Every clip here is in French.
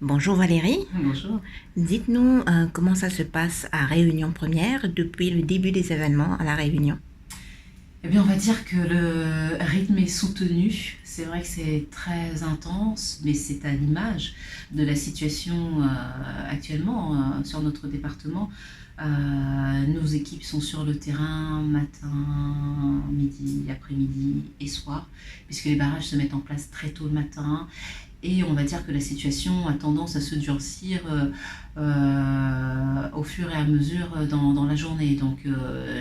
Bonjour Valérie, Bonjour. dites-nous comment ça se passe à Réunion Première depuis le début des événements à La Réunion. Eh bien, on va dire que le rythme est soutenu. C'est vrai que c'est très intense, mais c'est à l'image de la situation actuellement sur notre département. Nos équipes sont sur le terrain matin, midi, après-midi et soir, puisque les barrages se mettent en place très tôt le matin. Et on va dire que la situation a tendance à se durcir au fur et à mesure dans la journée. Donc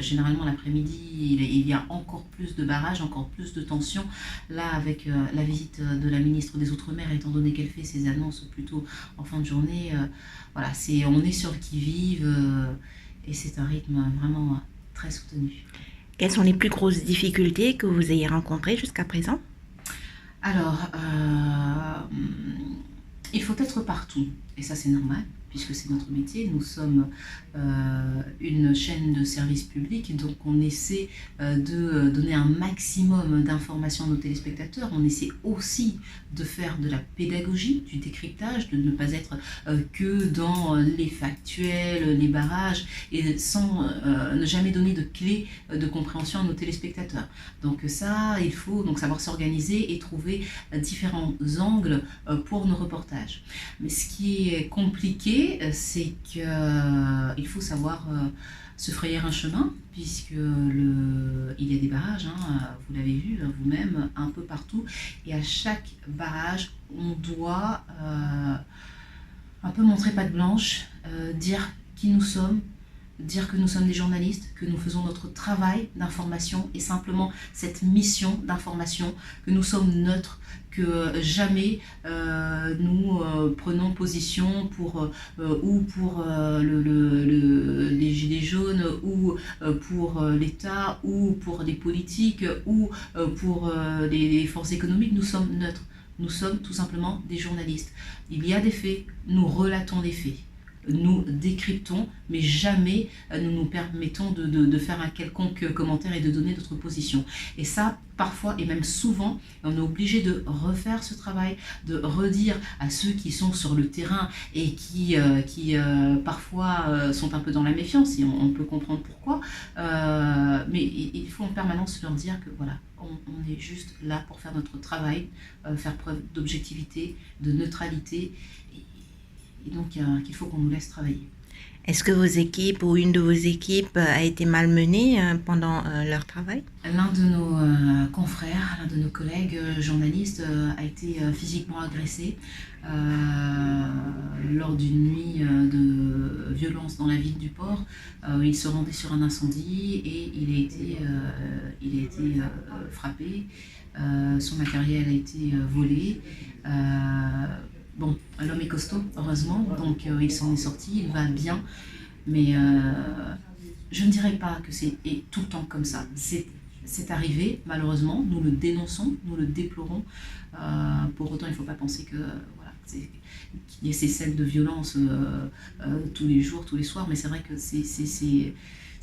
généralement l'après-midi, il y a encore plus de barrages, encore plus de tensions. Là, avec la visite de la ministre des Outre-mer, étant donné qu'elle fait ses annonces plutôt en fin de journée, voilà, on est sur le qui-vive et c'est un rythme vraiment très soutenu. Quelles sont les plus grosses difficultés que vous ayez rencontrées jusqu'à présent? Alors, il faut être partout, et ça c'est normal, puisque c'est notre métier. Nous sommes une chaîne de service public, donc on essaie de donner un maximum d'informations à nos téléspectateurs. On essaie aussi de faire de la pédagogie, du décryptage, de ne pas être que dans les factuels, les barrages, et sans ne jamais donner de clés de compréhension à nos téléspectateurs. Donc ça, il faut donc savoir s'organiser et trouver différents angles pour nos reportages. Mais ce qui est compliqué, c'est qu'il faut savoir se frayer un chemin, puisque il y a des barrages, hein, vous l'avez vu vous-même, un peu partout, et à chaque barrage, on doit un peu montrer patte blanche, dire qui nous sommes, dire que nous sommes des journalistes, que nous faisons notre travail d'information et simplement cette mission d'information, que nous sommes neutres, que jamais nous prenons position pour ou pour les gilets jaunes ou pour l'État ou pour les politiques ou pour les forces économiques. Nous sommes neutres. Nous sommes tout simplement des journalistes. Il y a des faits, nous relatons les faits, nous décryptons, mais jamais nous nous permettons de faire un quelconque commentaire et de donner notre position. Et ça, parfois, et même souvent, on est obligé de refaire ce travail, de redire à ceux qui sont sur le terrain et qui parfois sont un peu dans la méfiance, et on peut comprendre pourquoi, mais il faut en permanence leur dire que voilà, on est juste là pour faire notre travail, faire preuve d'objectivité, de neutralité, et donc qu'il faut qu'on nous laisse travailler. Est-ce que vos équipes ou une de vos équipes a été malmenée pendant leur travail? L'un de nos confrères, l'un de nos collègues journalistes a été physiquement agressé lors d'une nuit de violence dans la ville du port. Il se rendait sur un incendie et il a été frappé. Son matériel a été volé. Bon, l'homme est costaud, heureusement, donc il s'en est sorti, il va bien, mais je ne dirais pas que c'est tout le temps comme ça. C'est arrivé, malheureusement, nous le dénonçons, nous le déplorons. Pour autant, il ne faut pas penser que voilà, qu'il y ait ces scènes de violence tous les jours, tous les soirs, mais c'est vrai que c'est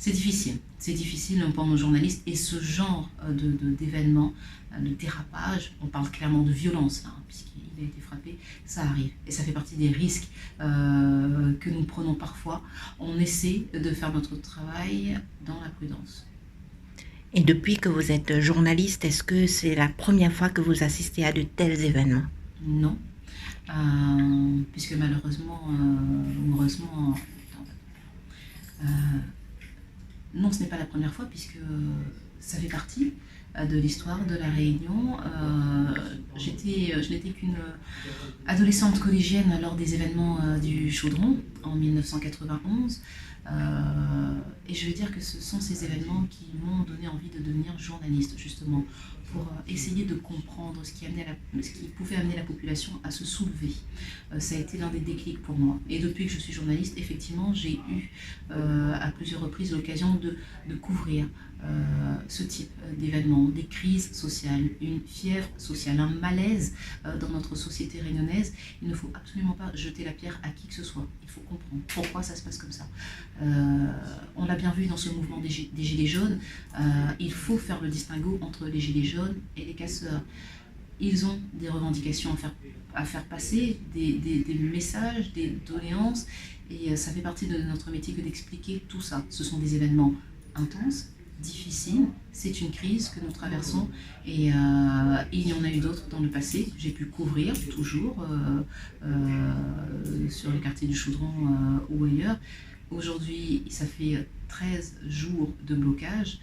difficile. C'est difficile pour nos journalistes et ce genre d'événements, de dérapage, on parle clairement de violence, hein, puisqu'il a été frappé, ça arrive. Et ça fait partie des risques que nous prenons parfois. On essaie de faire notre travail dans la prudence. Et depuis que vous êtes journaliste, est-ce que c'est la première fois que vous assistez à de tels événements? Non, puisque malheureusement, heureusement, euh, non, ce n'est pas la première fois, puisque ça fait partie de l'histoire de la Réunion. Je n'étais qu'une adolescente collégienne lors des événements du Chaudron en 1991. Et je veux dire que ce sont ces événements qui m'ont donné envie de devenir journaliste, justement, pour essayer de comprendre ce qui pouvait amener la population à se soulever. Ça a été l'un des déclics pour moi. Et depuis que je suis journaliste, effectivement, j'ai eu à plusieurs reprises l'occasion de couvrir ce type d'événements, des crises sociales, une fièvre sociale, un malaise dans notre société réunionnaise. Il ne faut absolument pas jeter la pierre à qui que ce soit. Il faut comprendre pourquoi ça se passe comme ça. On l'a bien vu dans ce mouvement des Gilets jaunes, il faut faire le distinguo entre les Gilets jaunes et les casseurs. ils ont des revendications à faire passer, des messages, des doléances, et ça fait partie de notre métier que d'expliquer tout ça. Ce sont des événements intenses, difficiles, c'est une crise que nous traversons, et il y en a eu d'autres dans le passé. J'ai pu couvrir toujours sur le quartier du Chaudron ou ailleurs. Aujourd'hui, ça fait 13 jours de blocage.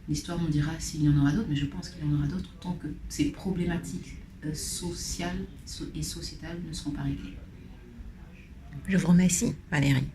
L'histoire nous dira s'il y en aura d'autres, mais je pense qu'il y en aura d'autres tant que ces problématiques sociales et sociétales ne seront pas réglées. Je vous remercie, Valérie.